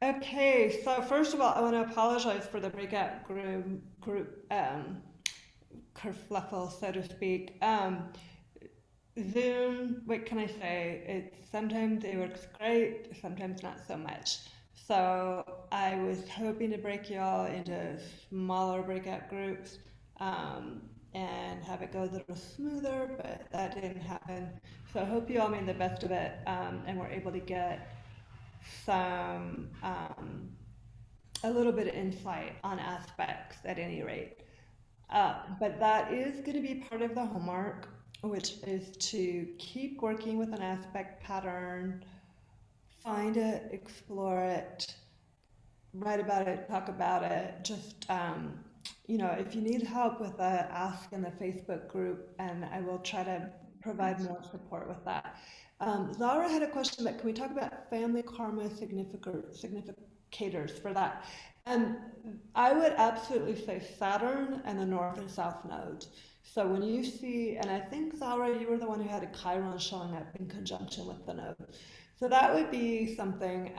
Okay, so first of all, I want to apologize for the breakout group kerfluffle, so to speak. Zoom, what can I say? Sometimes it works great, sometimes not so much. So I was hoping to break you all into smaller breakout groups and have it go a little smoother, but that didn't happen. So I hope you all made the best of it and were able to get some a little bit of insight on aspects at any rate. But that is going to be part of the homework which is to keep working with an aspect pattern, find it, explore it, write about it, talk about it. Just, if you need help with that, ask in the Facebook group, and I will try to provide more support with that. Zara had a question, but can we talk about family karma significators for that? And I would absolutely say Saturn and the North and South nodes. So when you see, and I think Zara, you were the one who had a Chiron showing up in conjunction with the node. So that would be something.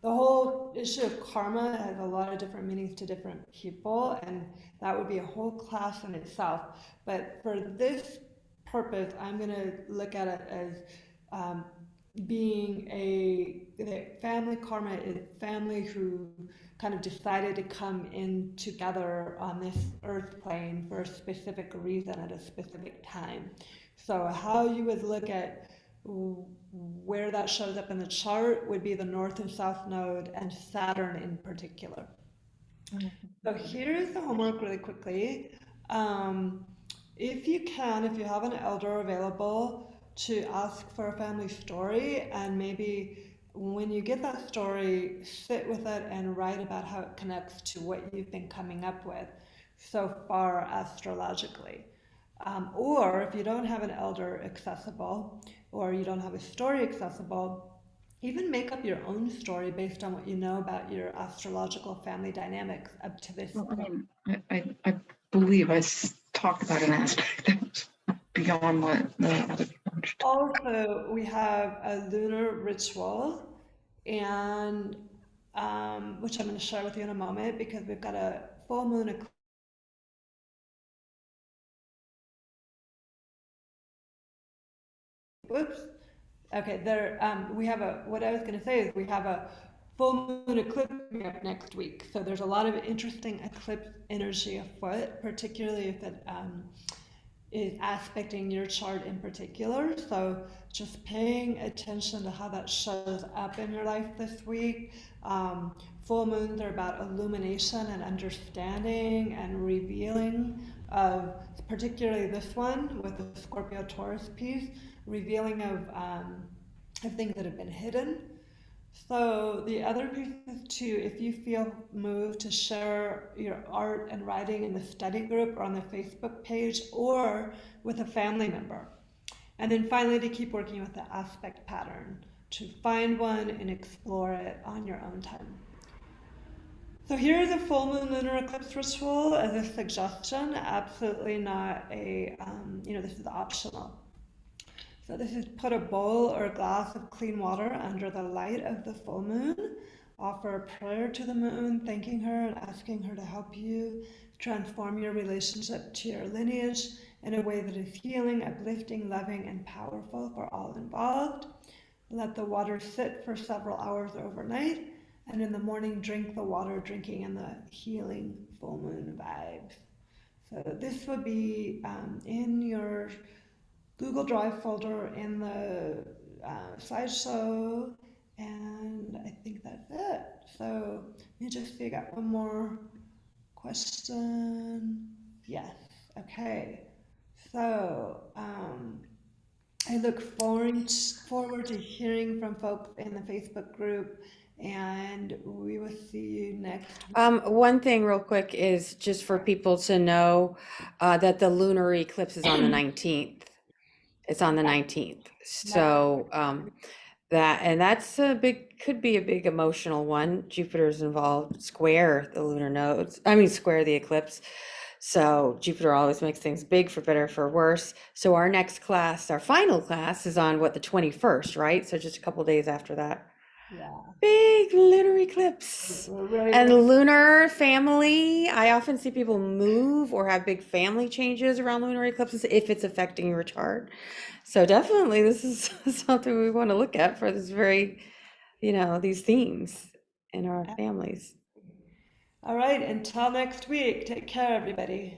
The whole issue of karma has a lot of different meanings to different people, and that would be a whole class in itself. But for this purpose, I'm going to look at it as being the family karma is family who kind of decided to come in together on this earth plane for a specific reason at a specific time. So how you would look at where that shows up in the chart would be the North and South node and Saturn in particular. So here's the homework really quickly. If you can, if you have an elder available, to ask for a family story, and maybe when you get that story, sit with it and write about how it connects to what you've been coming up with so far astrologically. Or if you don't have an elder accessible, or you don't have a story accessible, even make up your own story based on what you know about your astrological family dynamics up to this Well, I point. mean, I believe talked about an aspect that was beyond what the other people understood. Also, we have a lunar ritual, and which I'm going to share with you in a moment, because we've got a full moon eclipse. Whoops. Okay, we have what I was going to say is we have a full moon eclipse coming up next week. So there's a lot of interesting eclipse energy afoot, particularly if it is aspecting your chart in particular. So just paying attention to how that shows up in your life this week. Full moons are about illumination and understanding and revealing of, particularly this one with the Scorpio Taurus piece, revealing of things that have been hidden. So the other piece is too, if you feel moved to share your art and writing in the study group or on the Facebook page or with a family member. And then finally, to keep working with the aspect pattern, to find one and explore it on your own time. So here's a full moon lunar eclipse ritual as a suggestion, absolutely not a, this is optional. So this is put a bowl or a glass of clean water under the light of the full moon, offer a prayer to the moon, thanking her and asking her to help you transform your relationship to your lineage in a way that is healing, uplifting, loving, and powerful for all involved. Let the water sit for several hours overnight, and in the morning drink the water, drinking in the healing full moon vibes. So this would be in your Google Drive folder in the slideshow, and I think that's it. So let me just see, I got one more question. Yes, okay. So I look forward to hearing from folks in the Facebook group, and we will see you next week. One thing real quick is just for people to know that the lunar eclipse is on the 19th. It's on the 19th. So that's could be a big emotional one. Jupiter's involved, square the lunar nodes, square the eclipse. So Jupiter always makes things big, for better or for worse. So our next class, our final class, is on the 21st, right? So just a couple days after that. Yeah. Big lunar eclipse. And lunar family, I often see people move or have big family changes around lunar eclipses if it's affecting your chart. So definitely this is something we want to look at for this very, these themes in our families. All right, until next week, take care, everybody.